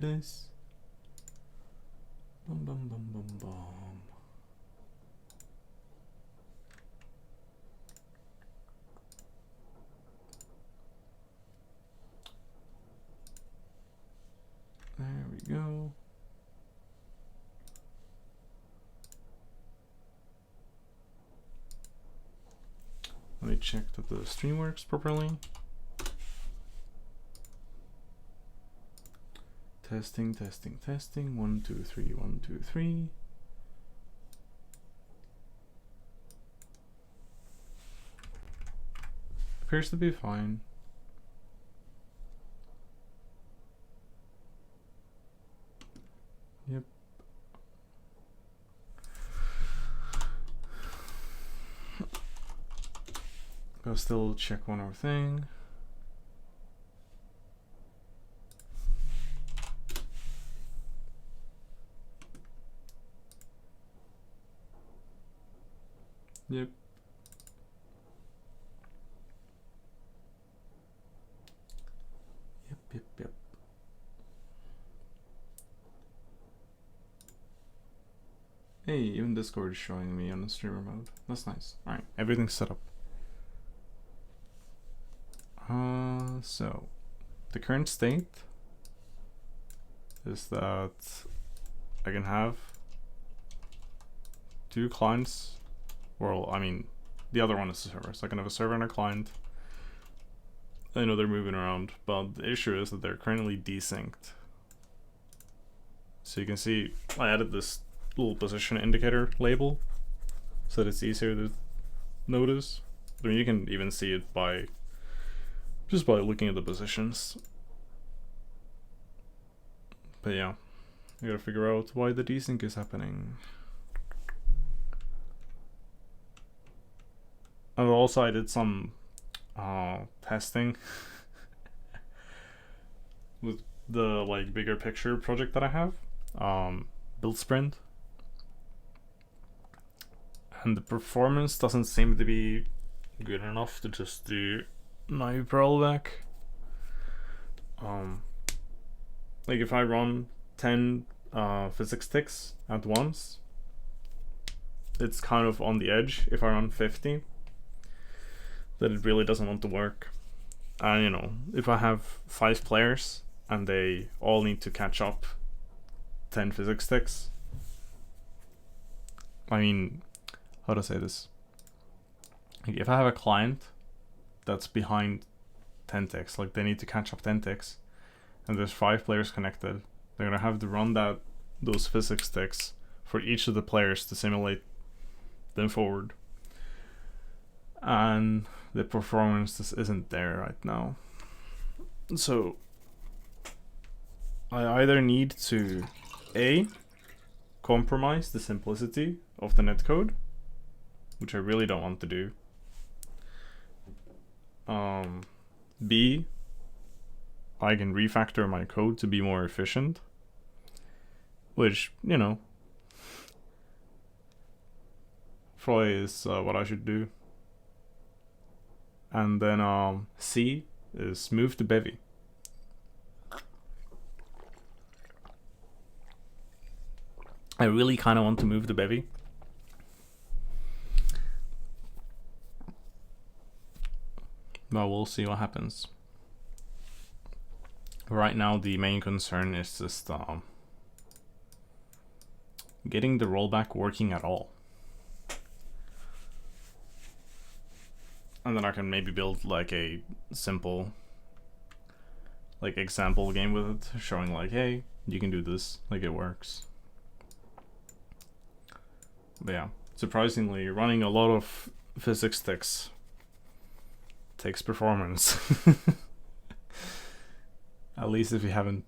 this. Bum bum bum bum bum. There we go. Let me check that the stream works properly. Testing, testing, testing. 1, 2, 3, 1, 2, 3. Appears to be fine. Yep. I'll still check one more thing. Yep. Yep. Hey, even Discord is showing me on the streamer mode. That's nice. Alright, everything's set up. So the current state is that I can have 2 clients. Well, I mean, the other one is a server. So I can have a server and a client. I know they're moving around, but the issue is that they're currently desynced. So you can see I added this little position indicator label so that it's easier to notice. I mean, you can even see it by just by looking at the positions. But yeah, I gotta figure out why the desync is happening. And also I did some testing with the like bigger picture project that I have, build sprint, and the performance doesn't seem to be good enough to just do naive rollback. Like if I run 10 physics ticks at once, it's kind of on the edge. If I run 50, that it really doesn't want to work. And you know, if I have 5 players and they all need to catch up 10 physics ticks, I mean, how to say this? Like if I have a client that's behind 10 ticks, like they need to catch up 10 ticks, and there's 5 players connected, they're gonna have to run those physics ticks for each of the players to simulate them forward. And the performance just isn't there right now. So I either need to A, compromise the simplicity of the netcode, which I really don't want to do. B, I can refactor my code to be more efficient, which, you know, probably is what I should do. And then C is move the bevy. I really kind of want to move the bevy. But we'll see what happens. Right now the main concern is just getting the rollback working at all. And then I can maybe build like a simple like example game with it, showing like, hey, you can do this, like it works. But yeah, surprisingly, running a lot of physics ticks takes performance. At least if you haven't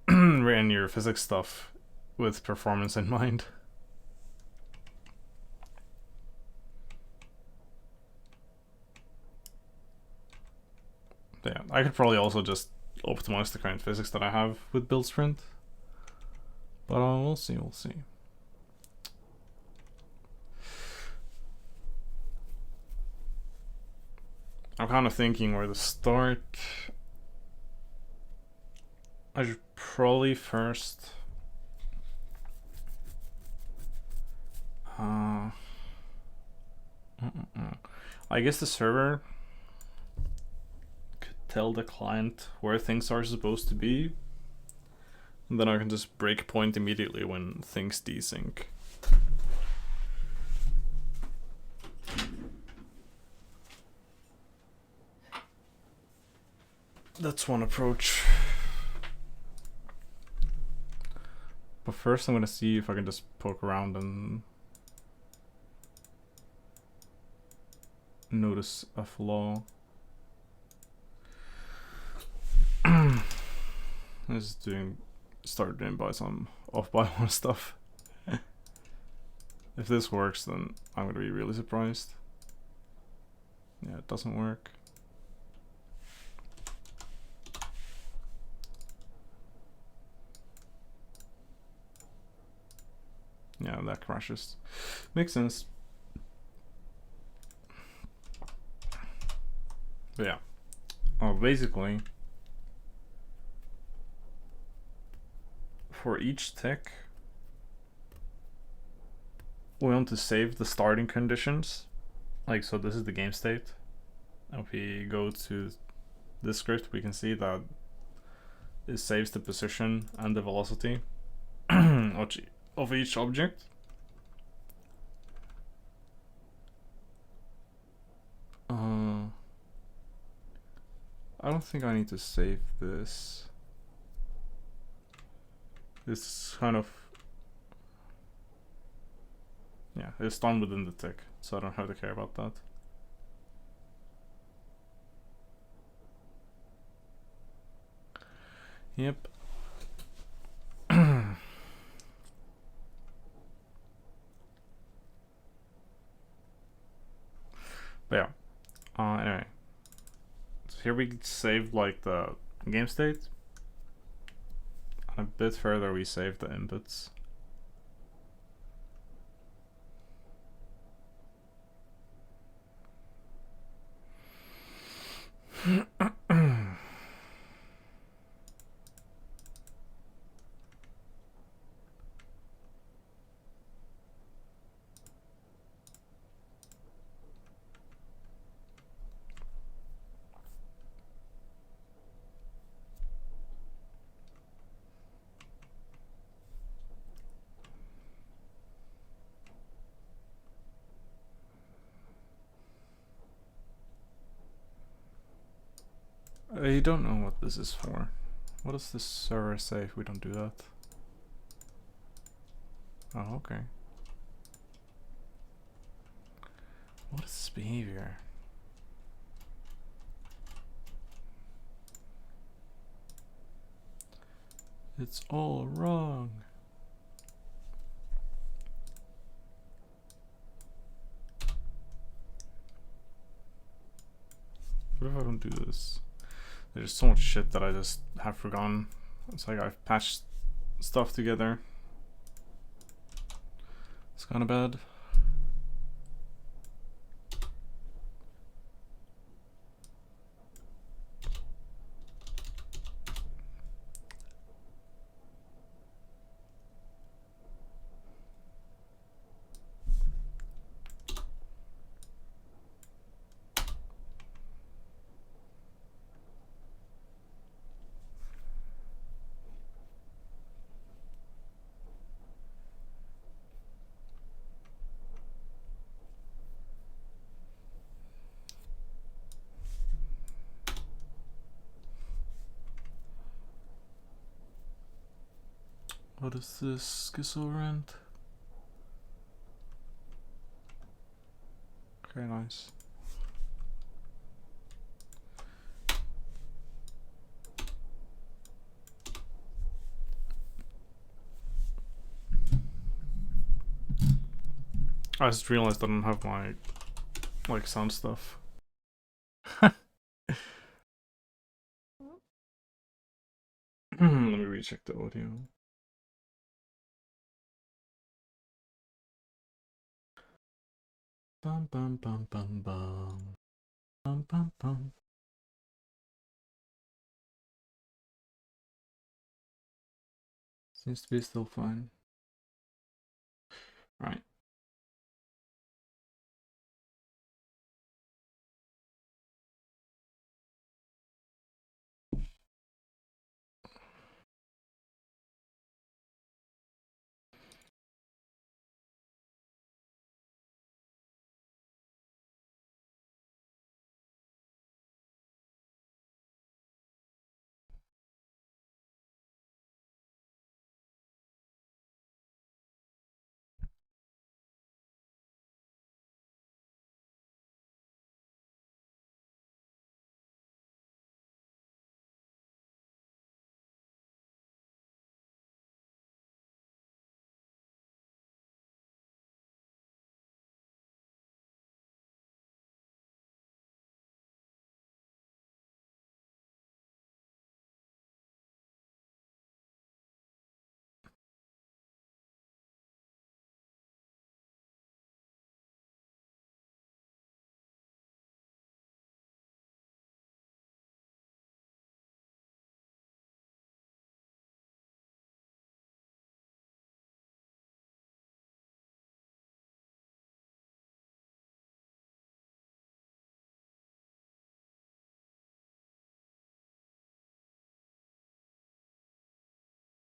written your physics stuff with performance in mind. But yeah, I could probably also just optimize the current physics that I have with build sprint. But we'll see. I'm kind of thinking where to start. I should probably first I guess the server could tell the client where things are supposed to be, and then I can just break point immediately when things desync. That's one approach. But first I'm gonna see if I can just poke around and notice a flaw. Just start doing by some off by one stuff. If this works, then I'm gonna be really surprised. Yeah, it doesn't work. Yeah, that crashes. Makes sense. But yeah. Basically, for each tick, we want to save the starting conditions. Like, so this is the game state. If we go to this script, we can see that it saves the position and the velocity of each object. I don't think I need to save this. It's kind of, yeah, it's done within the tick, so I don't have to care about that. Yep. But yeah. Anyway. So here we saved like the game state. And a bit further we saved the inputs. You don't know what this is for. What does this server say if we don't do that? Oh, okay. What is this behavior? It's all wrong. What if I don't do this? There's so much shit that I just have forgotten. It's like I've patched stuff together. It's kind of bad. What is this schizo rent? Okay, nice. I just realized I don't have my like sound stuff. Let me recheck the audio. Bum bum bum bum bum. Bum bum bum. Seems to be still fine. Right.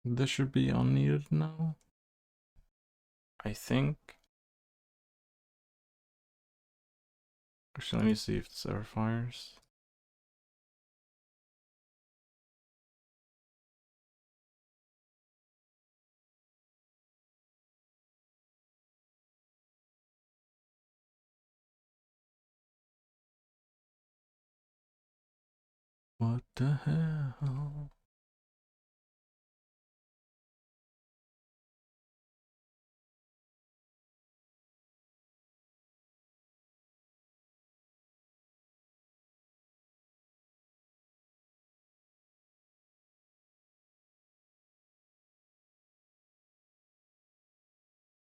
This should be unneeded now, I think. Actually, let me see if this ever fires. What the hell?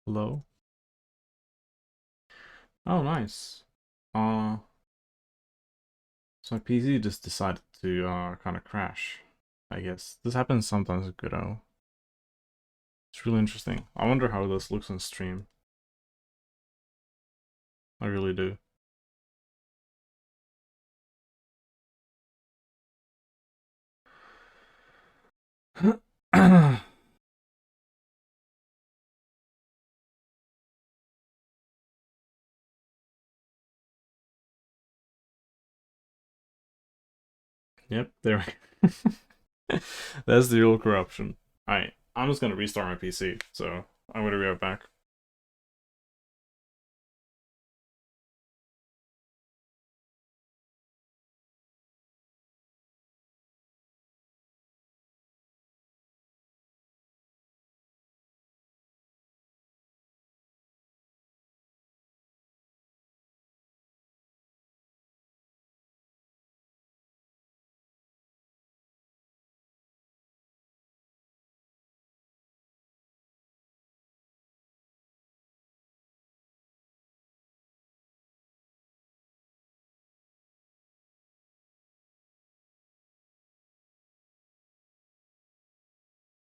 Hello? Oh, nice. So my PC just decided to kind of crash, I guess. This happens sometimes with Godot. It's really interesting. I wonder how this looks on stream. I really do. Yep, there we go. That's the real corruption. Alright, I'm just gonna restart my PC, so I'm gonna be right back.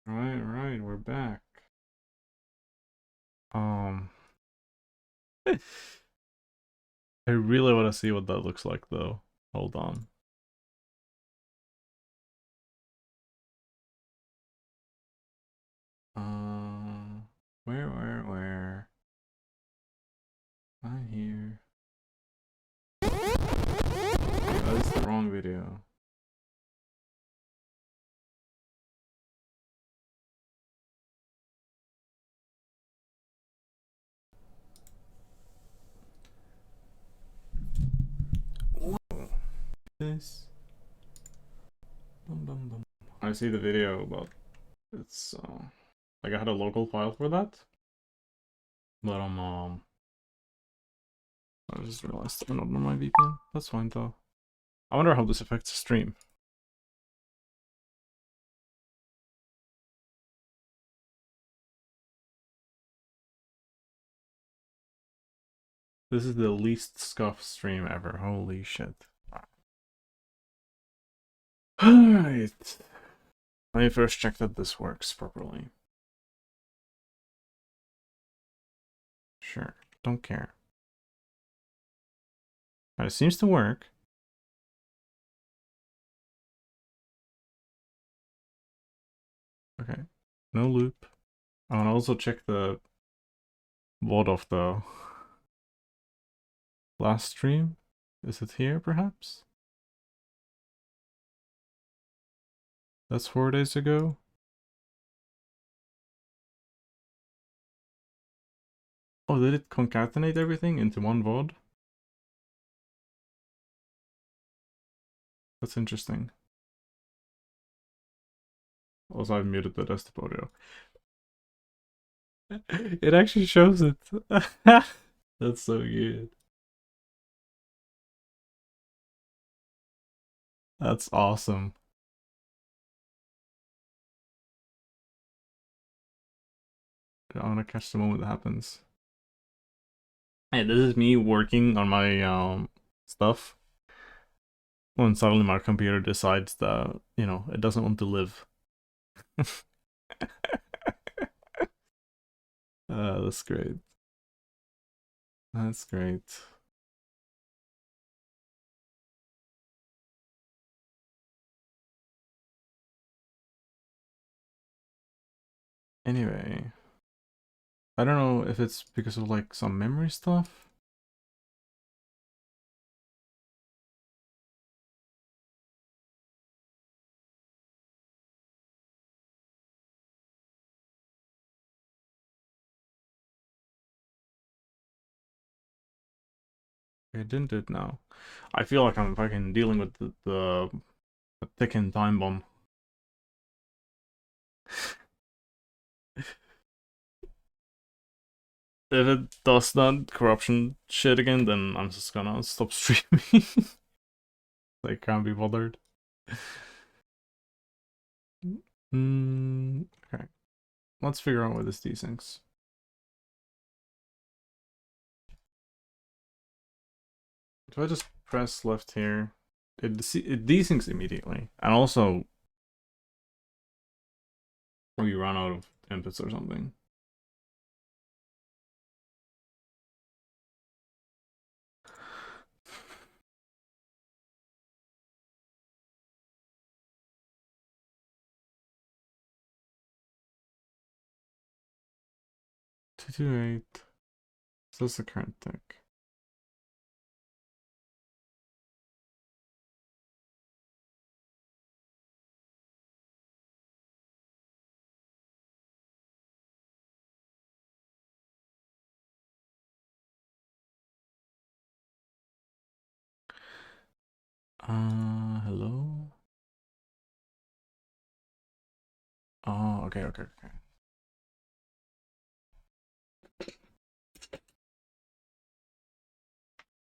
Right, we're back. Um, I really want to see what that looks like, though. Hold on. Where? I'm here. Oh, that's the wrong video. Whoa. This. I see the video, but it's like I had a local file for that, but I just realized I'm not on my VPN. That's fine though. I wonder how this affects the stream. This is the least scuffed stream ever. Holy shit. Alright. Let me first check that this works properly. Sure, don't care. It seems to work. Okay, no loop. I want to also check the VOD of the last stream. Is it here, perhaps? That's 4 days ago. Oh, did it concatenate everything into one VOD? That's interesting. Also, I've muted the desktop audio. It actually shows it. That's so good. That's awesome. I want to catch the moment that happens. Hey, this is me working on my stuff. When suddenly my computer decides that, it doesn't want to live. That's great. That's great. Anyway, I don't know if it's because of like some memory stuff. I didn't do it now. I feel like I'm fucking dealing with the thickened time bomb. If it does that corruption shit again, then I'm just gonna stop streaming. I can't be bothered. Okay. Let's figure out what this desyncs. If I just press left here, it desyncs immediately. And also, we run out of inputs or something. .228. So that's the current tick. Hello? Oh, okay.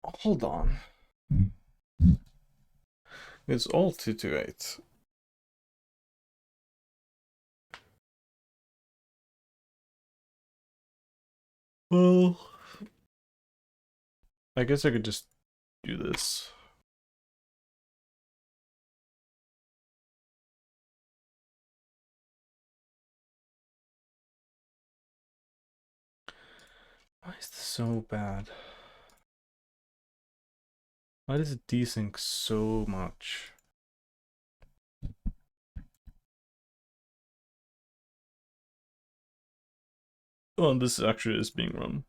Hold on. It's all 228. Well, I guess I could just do this. Why is this so bad? Why does it desync so much? Oh, this actually is being run.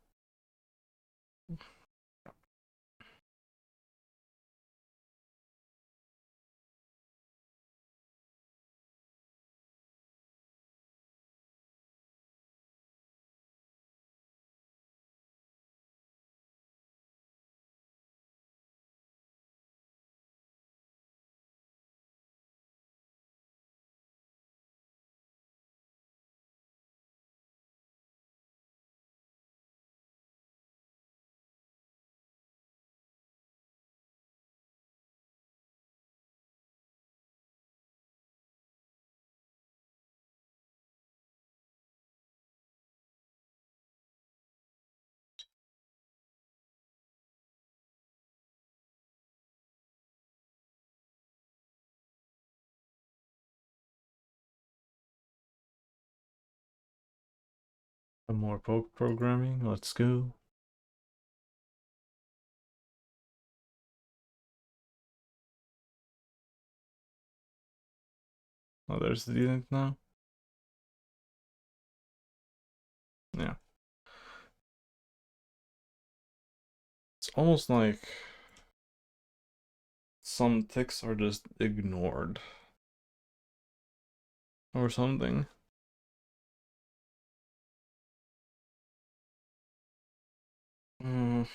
Some more poke programming. Let's go. Oh, there's the unit now. Yeah. It's almost like some ticks are just ignored. Or something. Mm.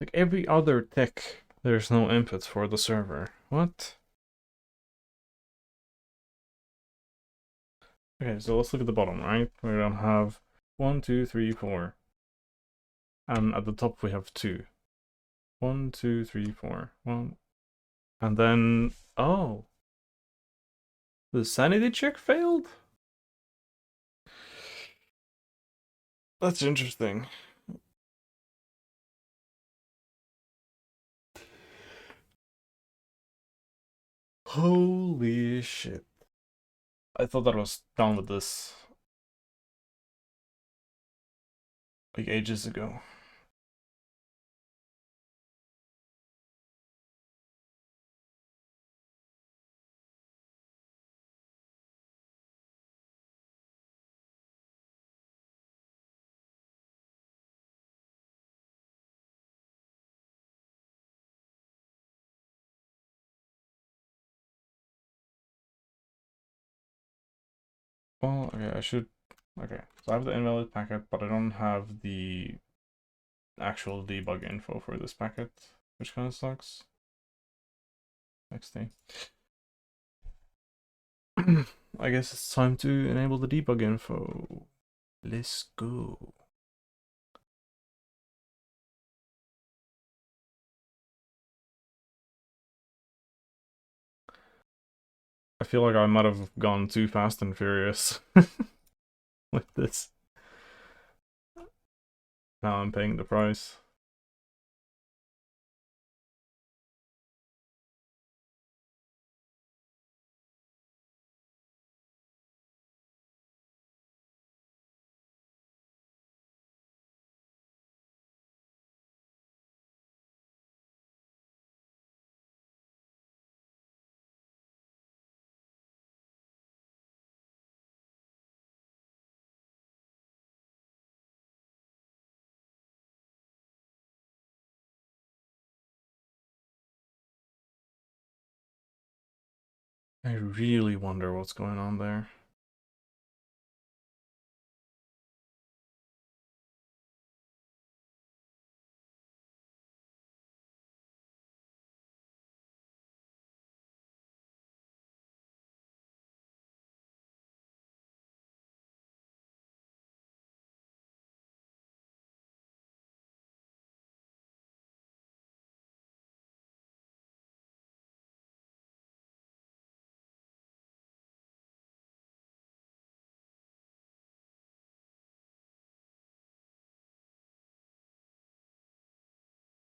Like every other tick, there's no inputs for the server. What? Okay, so let's look at the bottom, right? We're gonna have 1, 2, 3, 4. And at the top we have 2. 1, 2, 3, 4. 1. And then, oh, the sanity check failed? That's interesting. Holy shit. I thought that I was done with this like ages ago. Well, okay, I should. Okay, so I have the invalid packet, but I don't have the actual debug info for this packet, which kind of sucks. Next thing. I guess it's time to enable the debug info. Let's go. I feel like I might have gone too fast and furious with this. Now I'm paying the price. I really wonder what's going on there.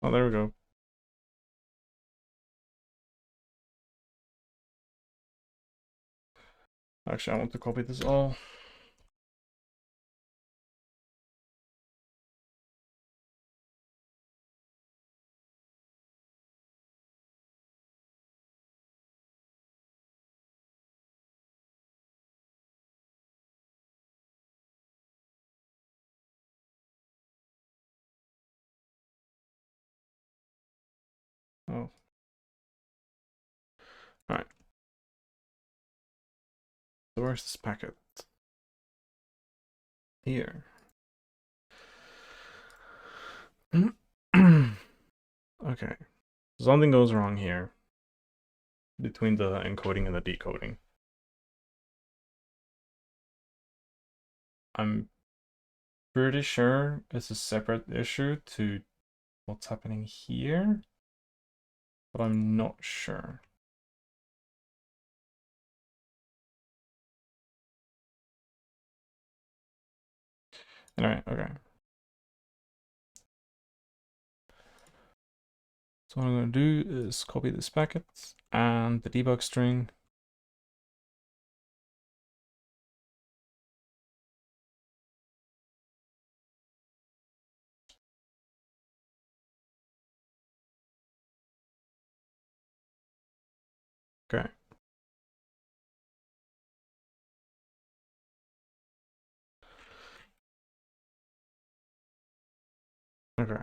Oh, there we go. Actually, I want to copy this all. Alright. So where's this packet? Here. Okay. Something goes wrong here between the encoding and the decoding. I'm pretty sure it's a separate issue to what's happening here, but I'm not sure. Anyway, okay. So what I'm going to do is copy this packet and the debug string. Okay. Okay.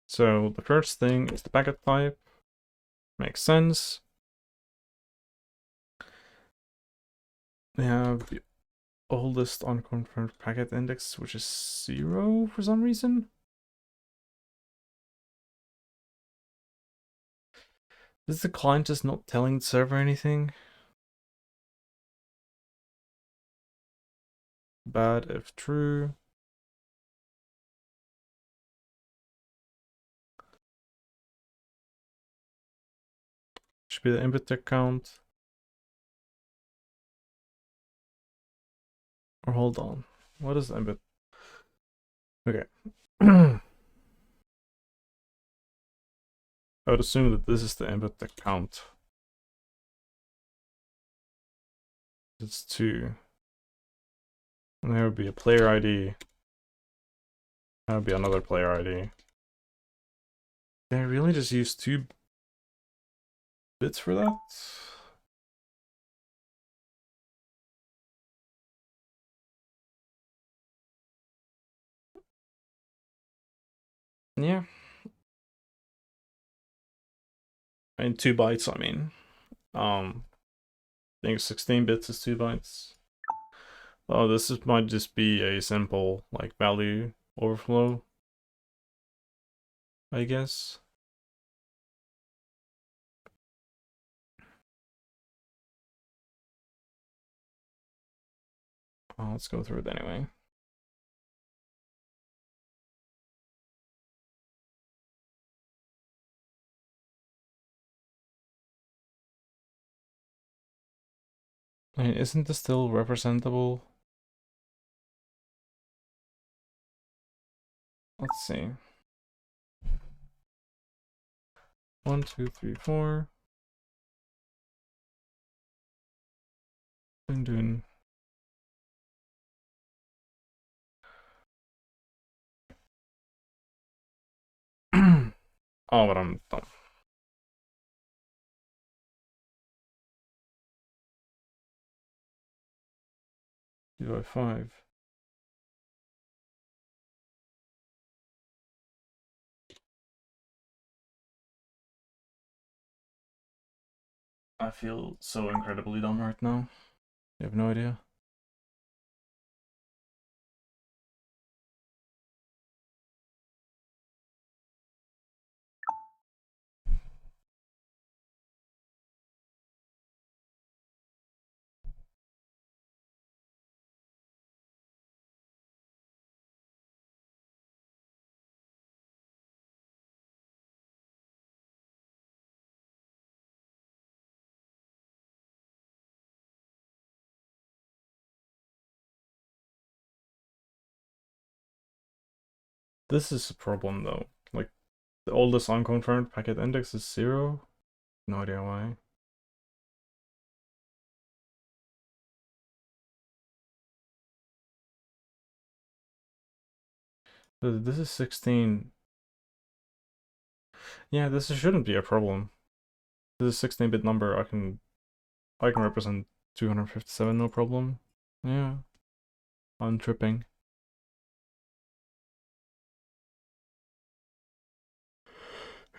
So the first thing is the packet type. Makes sense. We have the oldest unconfirmed packet index, which is 0 for some reason. Is the client just not telling the server anything? Bad if true. Should be the input tick count. Or hold on. What is the input? Okay. I would assume that this is the input tick count. It's 2. And there would be a player ID. That would be another player ID. Did I really just use 2 bits for that? Yeah. I mean 2 bytes, I mean. I think 16 bits is 2 bytes. Oh, might just be a simple like value overflow, I guess. Let's go through it anyway. I mean, isn't this still representable? Let's see. 1, 2, 3, 4. I'm doing. Oh, but I'm dumb. Divide 5. I feel so incredibly dumb right now. You have no idea. This is a problem though. Like, the oldest unconfirmed packet index is 0. No idea why. This is 16. Yeah, this shouldn't be a problem. This is a 16-bit number. I can represent 257, no problem. Yeah. Untripping.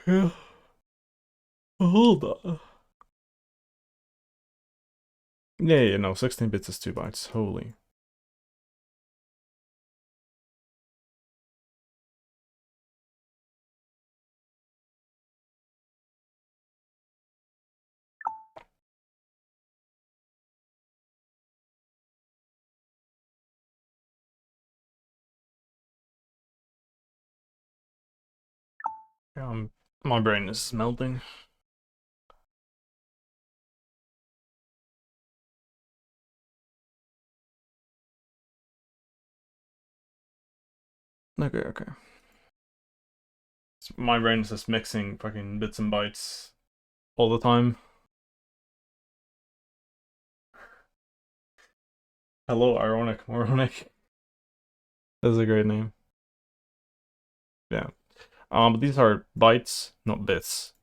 Yeah. Hold on. Yeah, no, 16 bits is 2 bytes. Holy. My brain is melting. Okay. My brain is just mixing fucking bits and bytes all the time. Hello, ironic, moronic. That's a great name. Yeah. But these are bytes, not bits.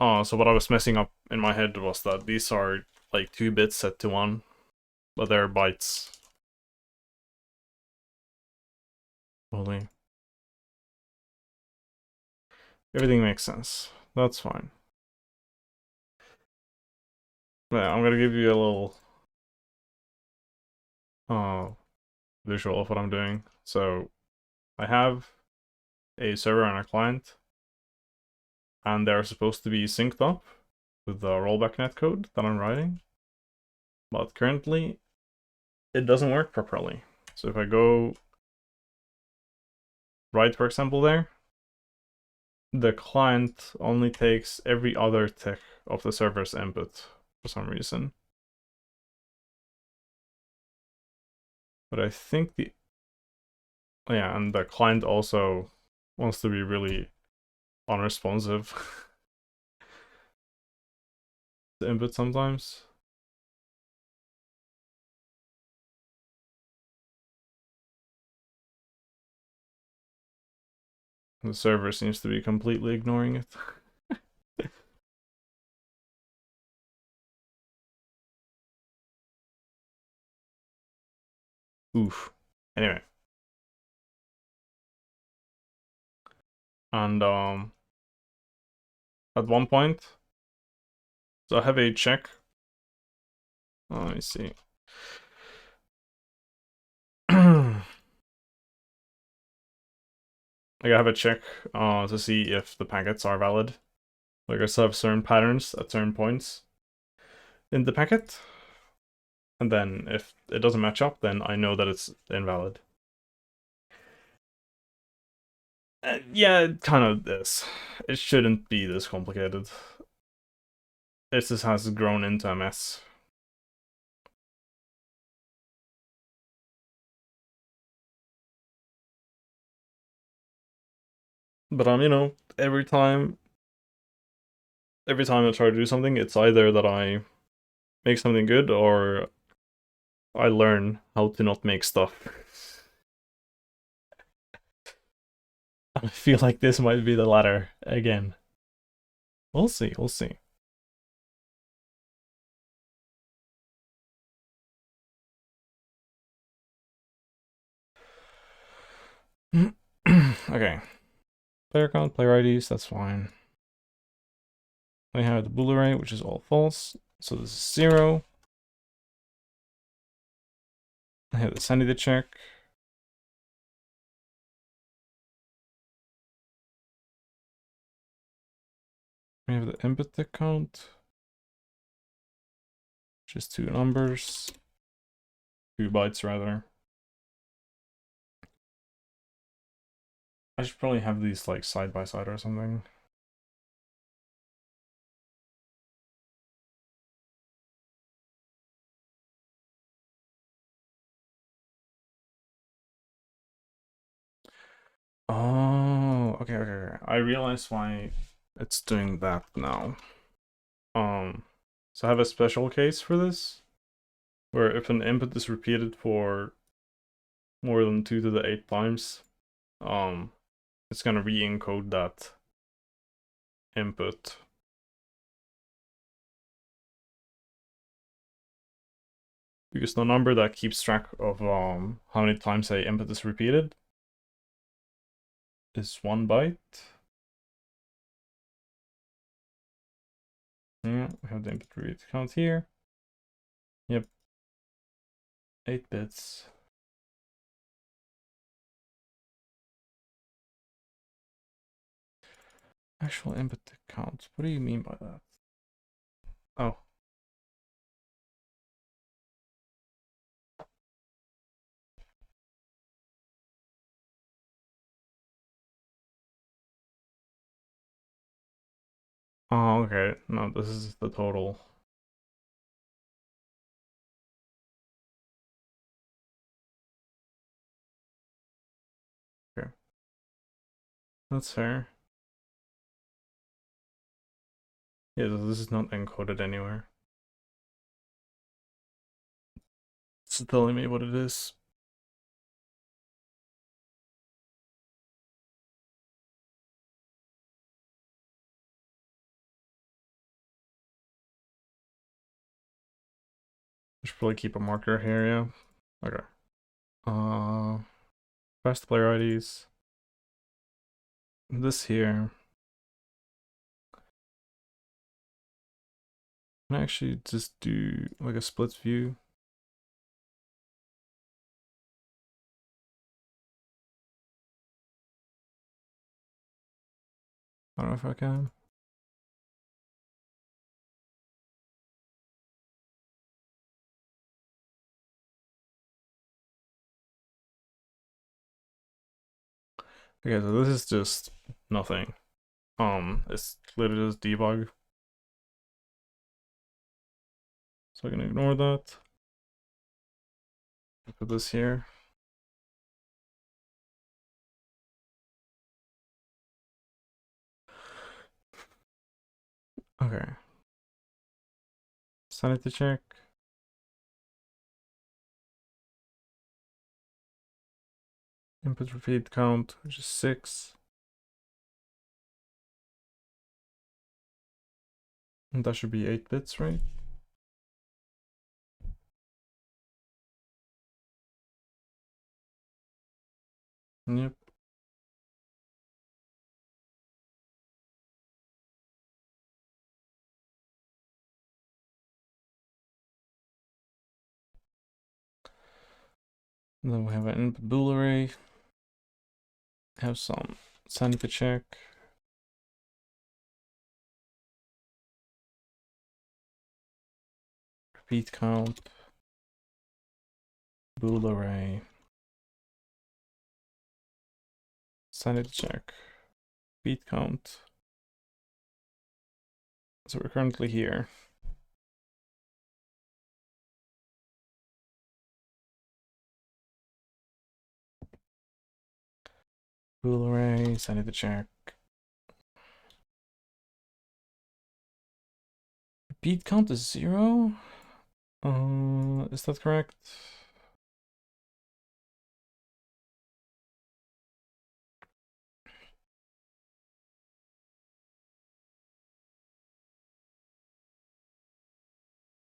So what I was messing up in my head was that these are like 2 bits set to 1, but they're bytes. Holy. Everything makes sense. That's fine. Yeah, I'm gonna give you a little visual of what I'm doing. So I have a server and a client, and they're supposed to be synced up with the rollback netcode that I'm writing. But currently, it doesn't work properly. So if I go write, for example, there, the client only takes every other tick of the server's input for some reason. But I think yeah, and the client also wants to be really unresponsive to input sometimes. The server seems to be completely ignoring it. Oof. Anyway. And at one point, so I have a check. Let me see. Like I have a check to see if the packets are valid. Like I still have certain patterns at certain points in the packet. And then if it doesn't match up, then I know that it's invalid. Yeah, it kind of is. It shouldn't be this complicated. It just has grown into a mess. But you know, every time I try to do something, it's either that I make something good or I learn how to not make stuff. I feel like this might be the latter again. We'll see, we'll see. Okay. Player count, player IDs, that's fine. I have the bool array, which is all false. So this is 0. I have the sanity check. We have the input tick count, which is 2 numbers. 2 bytes, rather. I should probably have these like side by side or something. Oh, okay. I realize why it's doing that now. So I have a special case for this, where if an input is repeated for more than 2 to the 8 times, it's gonna re-encode that input. Because the number that keeps track of how many times a input is repeated is 1 byte. Yeah, we have the input read count here. Yep. 8 bits. Actual input count. What do you mean by that? Oh. Oh, okay. No, this is the total. Okay. That's fair. Yeah, this is not encoded anywhere. It's telling me what it is. I should probably keep a marker here, yeah. Okay. Best player IDs. This here. Can I actually just do like a split view? I don't know if I can. Okay, so this is just nothing. It's literally just debug. So I can ignore that. Put this here. Okay. Sanity check. Input repeat count, which is 6. And that should be 8 bits, right? Yep. And then we have an input bool array. Have some sanity check. Repeat count. Bool array. Sanity check. Repeat count. So we're currently here. Bool array, sanity check. Repeat count is 0? Is that correct?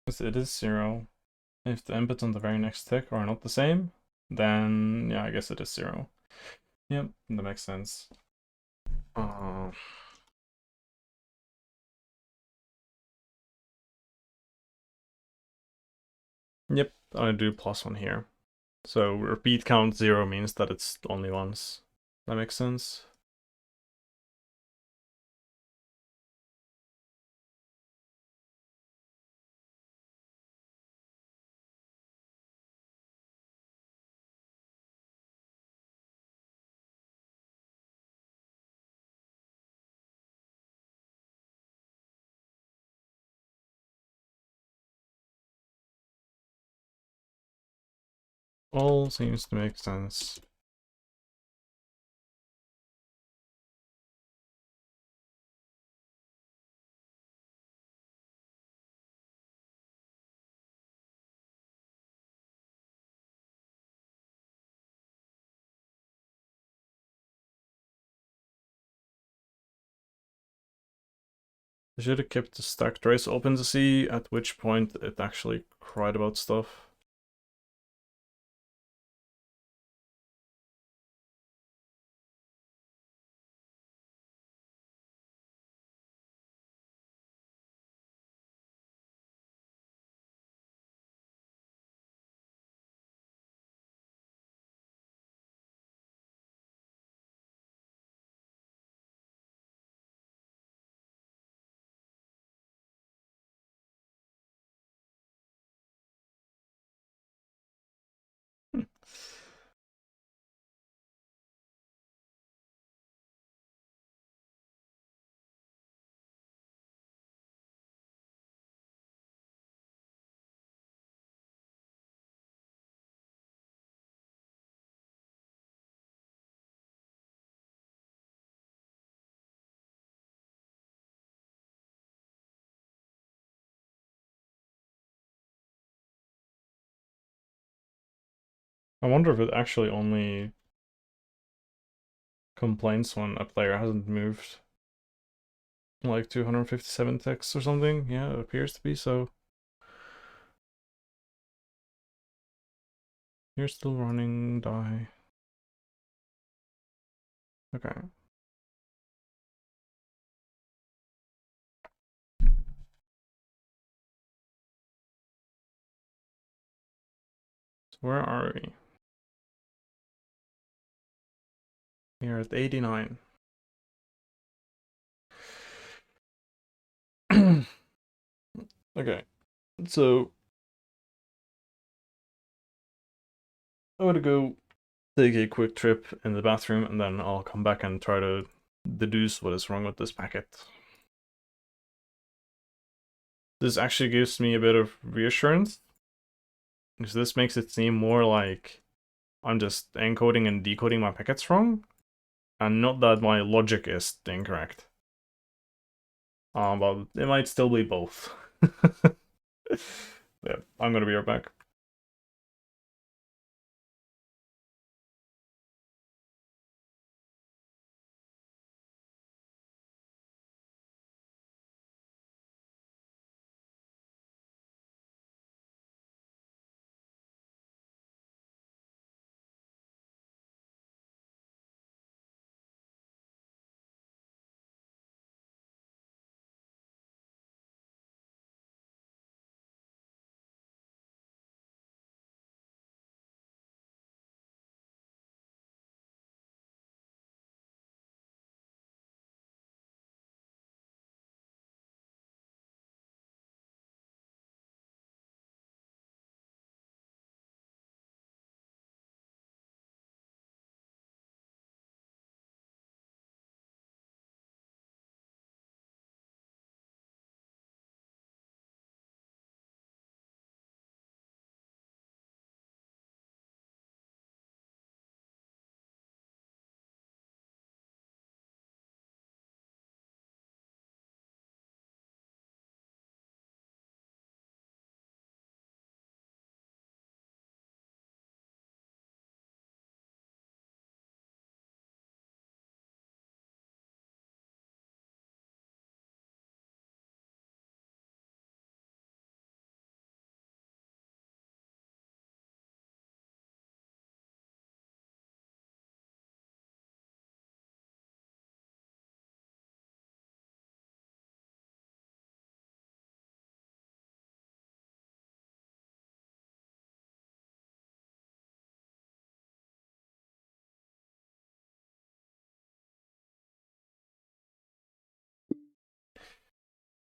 Yes, it is 0. If the inputs on the very next tick are not the same, then yeah, I guess it is 0. Yep, that makes sense. Yep, I do +1 here. So repeat count 0 means that it's only once. That makes sense. All seems to make sense. I should have kept the stack trace open to see at which point it actually cried about stuff. I wonder if it actually only complains when a player hasn't moved like 257 ticks or something. Yeah, it appears to be so. You're still running, die. Okay. So where are we? We're at 89. Okay, so I'm gonna go take a quick trip in the bathroom and then I'll come back and try to deduce what is wrong with this packet. This actually gives me a bit of reassurance, because this makes it seem more like I'm just encoding and decoding my packets wrong, and not that my logic is incorrect. But it might still be both. Yeah, I'm gonna be right back.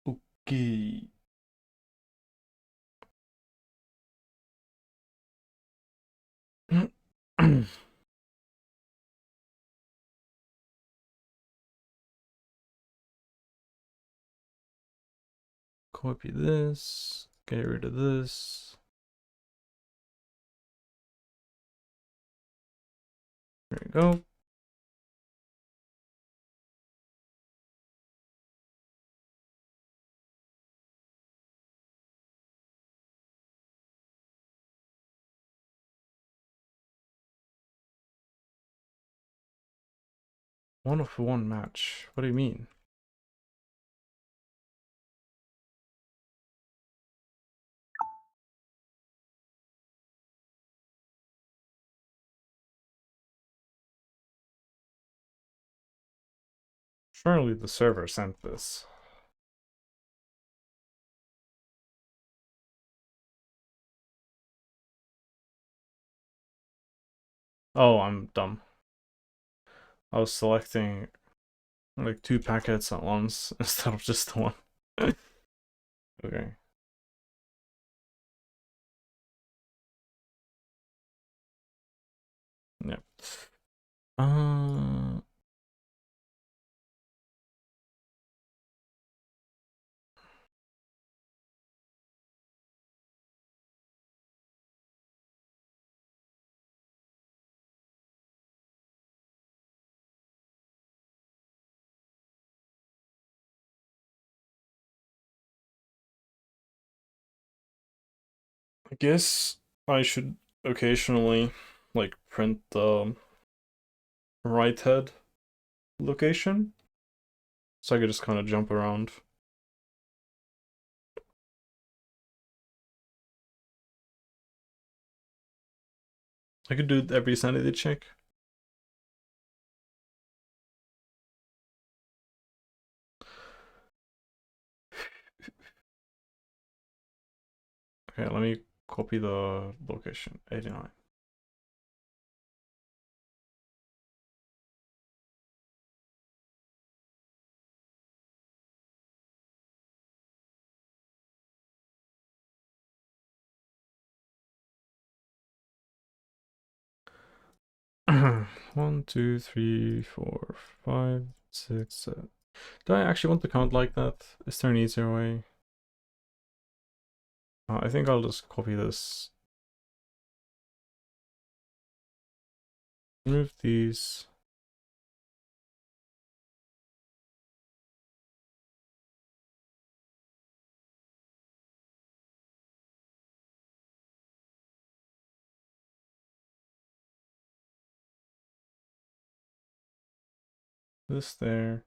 Okay. Copy this, get rid of this. There we go. One of one match. What do you mean? Surely the server sent this. Oh, I'm dumb. I was selecting like 2 packets at once instead of just one. Okay. Yep. Uh, I guess I should occasionally print the right head location. So I could just kind of jump around. I could do every sanity check. Okay, let me copy the location, 89. One, two, three, four, 5, 6, 7. Do I actually want to count like that? Is there an easier way? I think I'll just copy this. Move these. This there.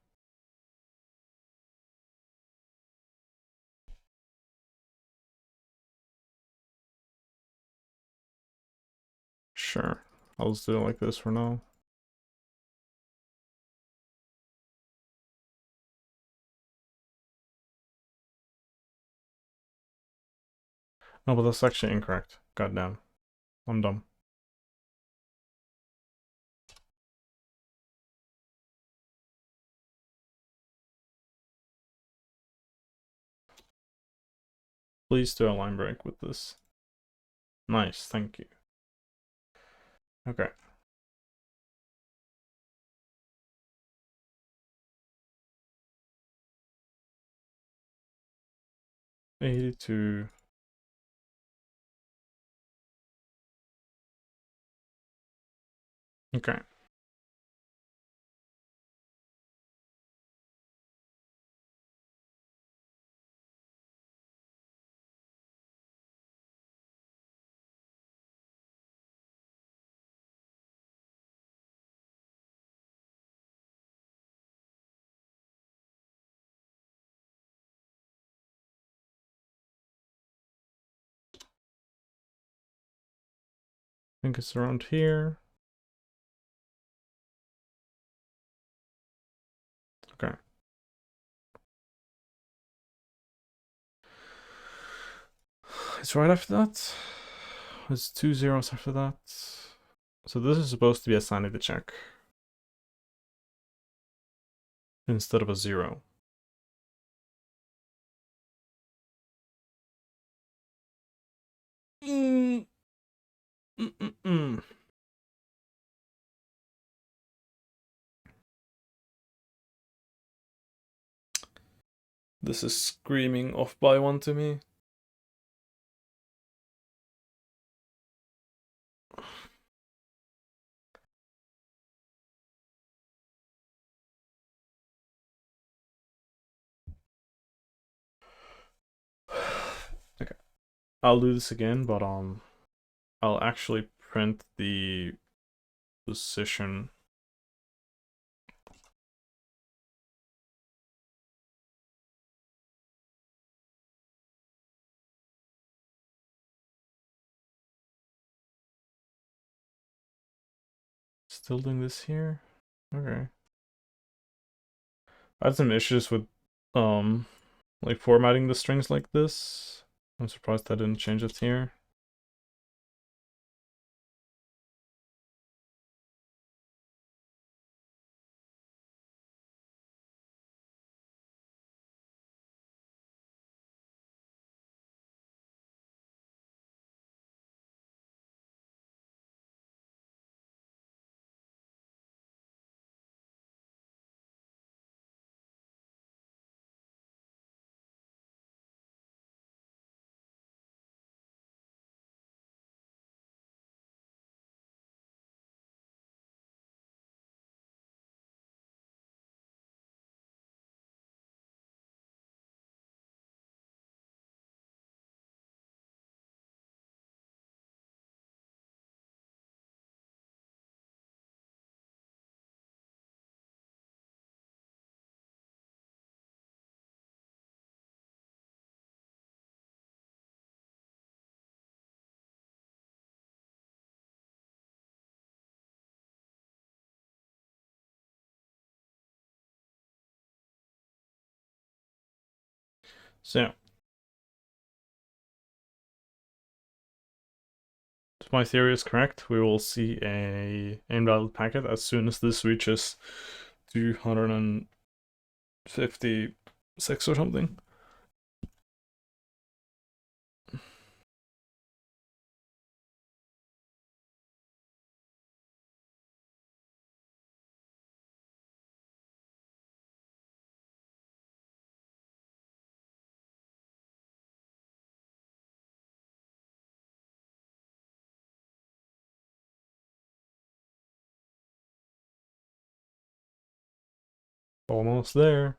Sure. I'll just do it like this for now. No, but that's actually incorrect. Goddamn. I'm dumb. Please do a line break with this. Nice, thank you. Okay. $82. Okay. I think it's around here. Okay. It's right after that. It's 2 zeros after that. So this is supposed to be a sanity check instead of a 0. This is screaming off by 1 to me. Okay. I'll do this again, but I'll actually print the position. Still doing this here? Okay. I had some issues with like formatting the strings like this. I'm surprised I didn't change it here. So yeah. If my theory is correct, we will see a invalid packet as soon as this reaches 256 or something. Almost there.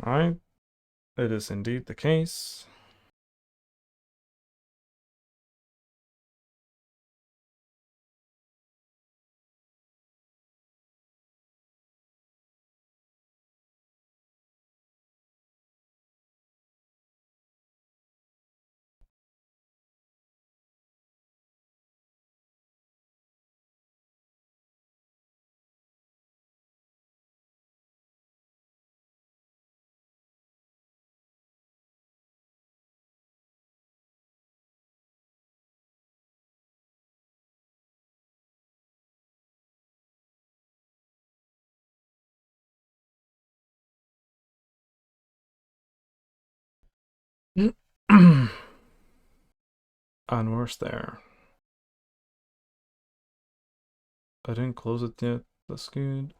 Alright, it is indeed the case. And we're there. I didn't close it yet. That's good.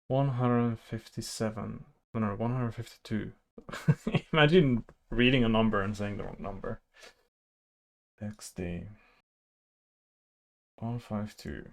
157. No, 152. Imagine reading a number and saying the wrong number. XD 152.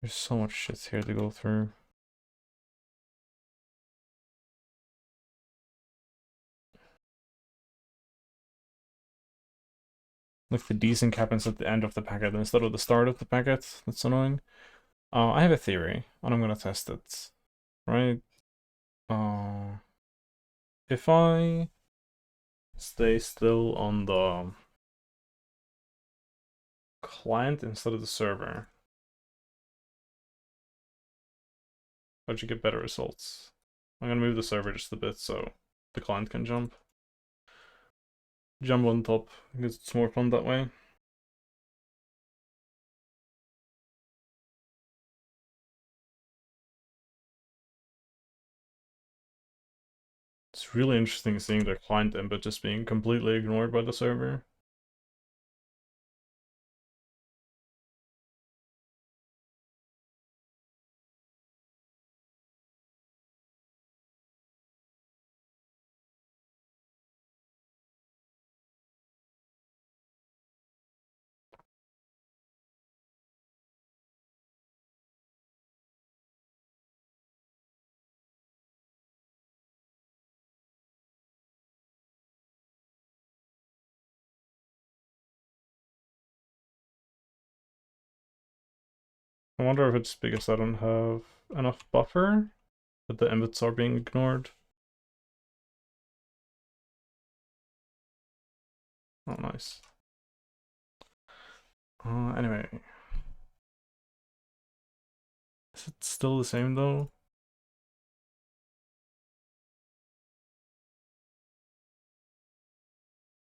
There's so much shit here to go through. Like the decent happens at the end of the packet instead of the start of the packet. That's annoying. I have a theory, and I'm gonna test it. Right? If I stay still on the client instead of the server, I should get better results. I'm gonna move the server just a bit so the client can jump. Jump on top because it's more fun that way. It's really interesting seeing the client input just being completely ignored by the server. I wonder if it's because I don't have enough buffer that the inputs are being ignored. Oh, nice. Anyway. Is it still the same though?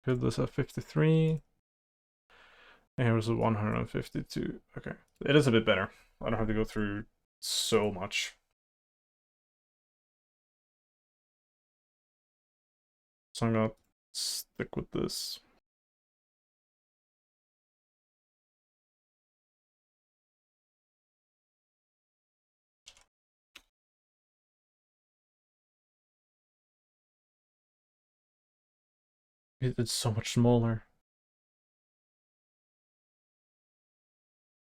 Here's this at 53. And here's a 152. Okay. It is a bit better. I don't have to go through so much. So I'm gonna stick with this. It's so much smaller.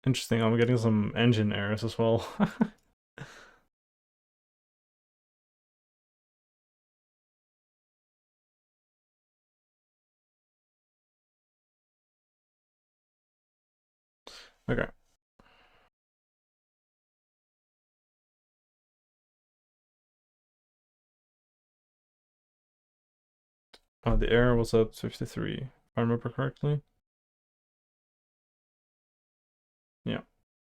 Interesting, I'm getting some engine errors as well. Okay. The error was at 53, if I remember correctly. Yeah,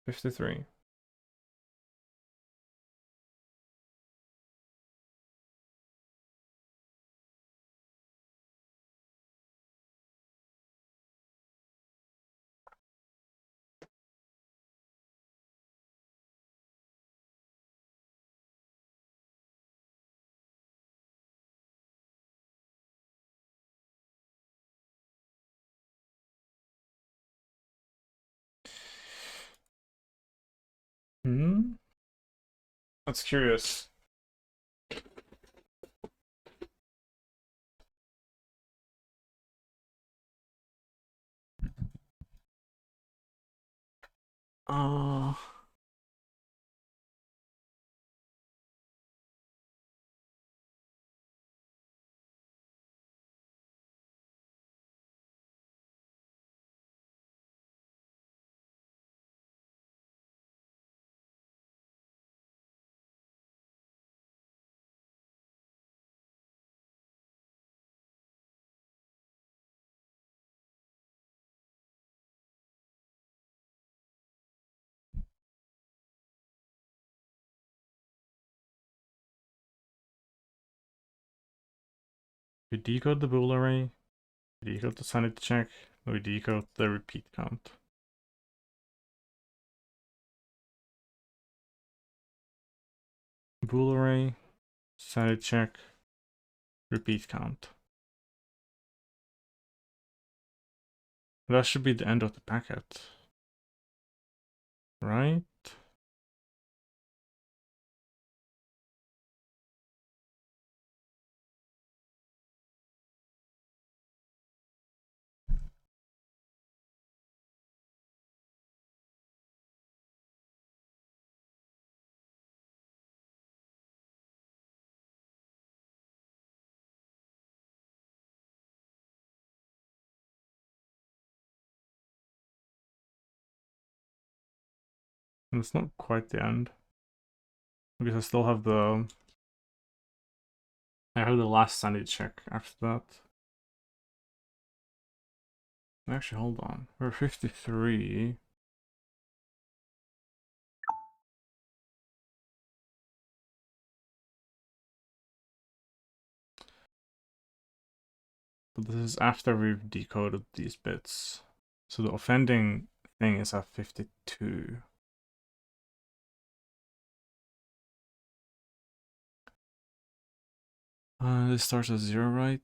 53. Hmm? That's curious. Uh, we decode the bool array, we decode the sanity check, we decode the repeat count. Bool array, sanity check, repeat count. That should be the end of the packet. Right? And it's not quite the end. Because I still have the... I have the last sanity check after that. Actually, hold on. We're 53. But this is after we've decoded these bits. So the offending thing is at 52. This starts at 0, right?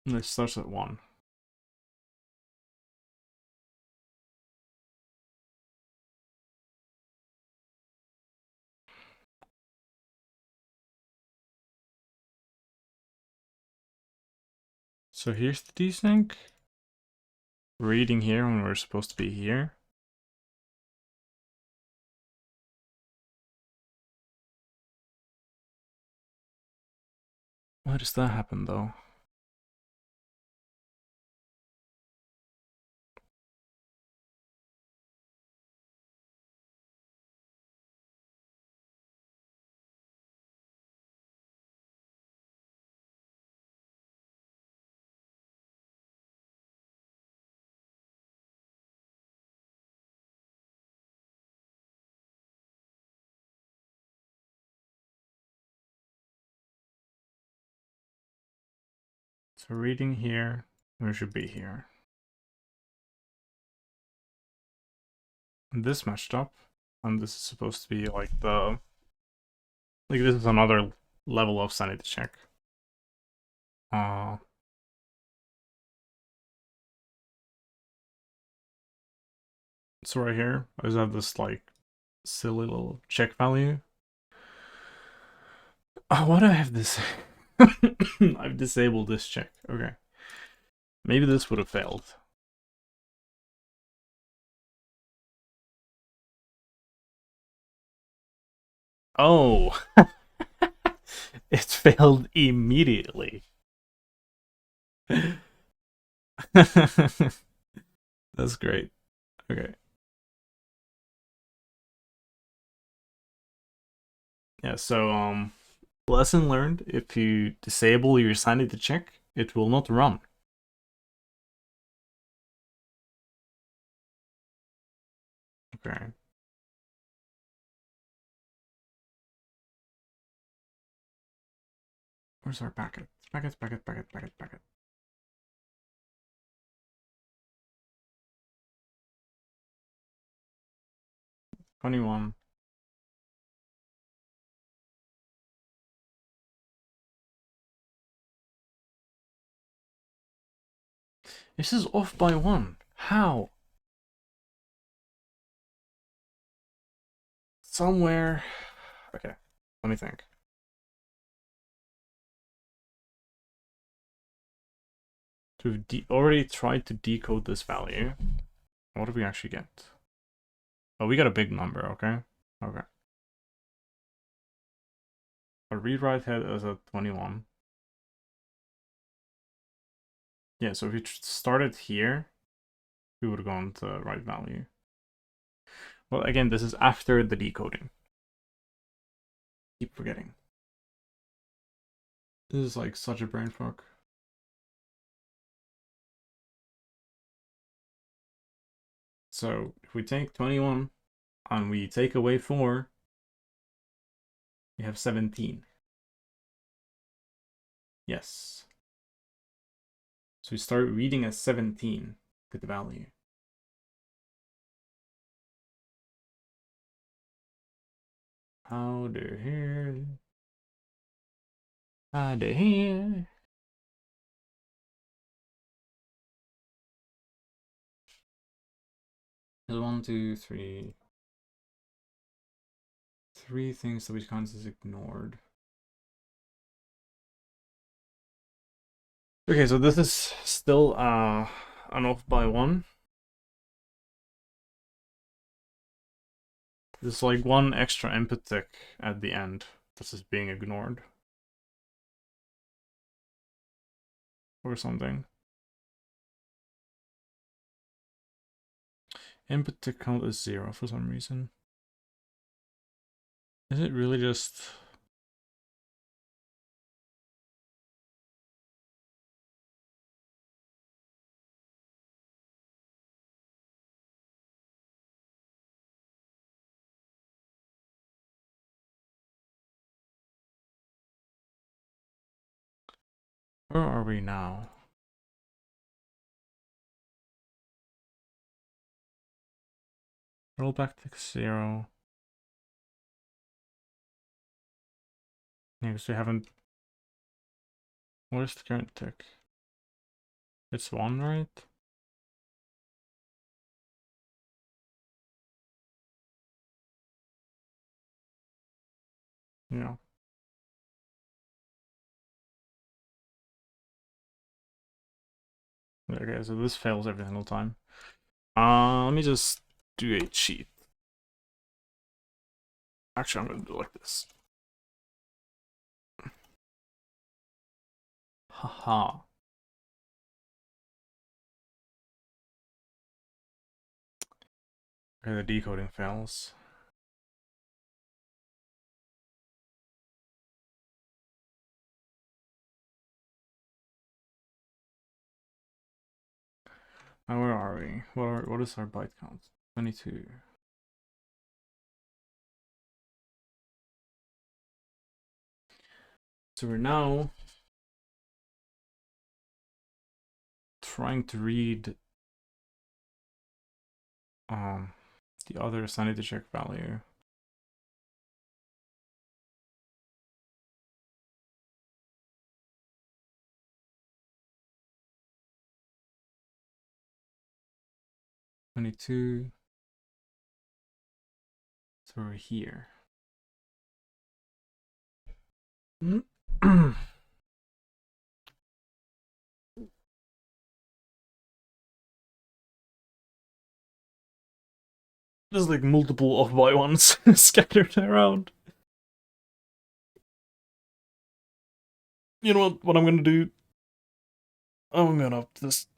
And this starts at 1. So here's the desync. Reading here when we're supposed to be here. Why does that happen though? So reading here, we should be here. And this matched up, and this is supposed to be like the... Like this is another level of sanity check. So right here, I just have this like silly little check value. Why do I have this I've disabled this check. Okay. Maybe this would have failed. Oh. It failed immediately. That's great. Okay. Yeah, so lesson learned, if you disable your sanity check, it will not run. Okay. Where's our packet? Packet. 21. This is off by 1. How? Somewhere. Okay, let me think. We've already tried to decode this value. What did we actually get? Oh, we got a big number, okay? Okay. A read-write head is a 21. Yeah, so if we started here, we would have gone to the right value. Well, again, this is after the decoding. Keep forgetting. This is like such a brain fuck. So if we take 21 and we take away 4, we have 17. Yes. So we start reading as 17 to the value. How the hell? How the hell? There's 1, 2, 3. 3 things that we kind of ignored. Okay, so this is still an off by 1. There's like 1 extra input tick at the end. This is being ignored. Or something. Input tick count is 0 for some reason. Is it really just... Where are we now? Rollback tick 0. Yeah, because we haven't... Where's the current tick? It's 1, right? Yeah. Okay, so this fails every single time. Let me just do a cheat. Actually, I'm gonna do it like this. Haha. Okay, the decoding fails. Now where are we? What is our byte count? 22. So we're now trying to read the other sanity check value. $22. So we're here. There's like multiple off by ones scattered around. You know what I'm gonna do? I'm gonna just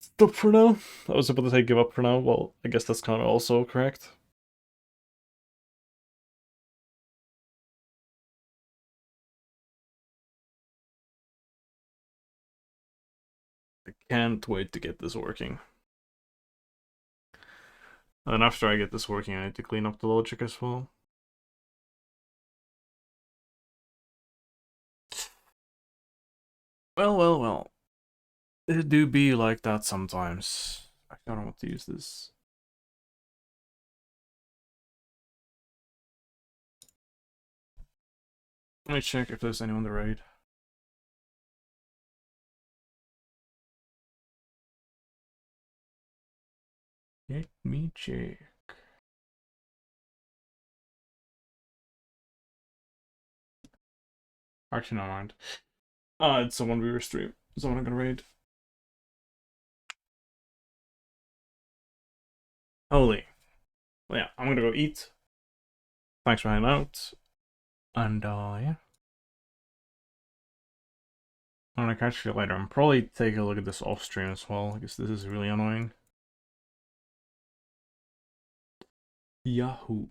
stop for now. I was about to say give up for now. Well, I guess that's kind of also correct. I can't wait to get this working. And after I get this working, I need to clean up the logic as well. Well. It do be like that sometimes. I don't know what to use this. Let me check if there's anyone to raid. Let me check. Actually, never mind. It's someone we were stream. Someone I'm gonna raid. Holy. Well, yeah, I'm gonna go eat. Thanks for hanging out. And, yeah. I'm gonna catch you later. I'm probably taking a look at this off stream as well, because this is really annoying. Yahoo.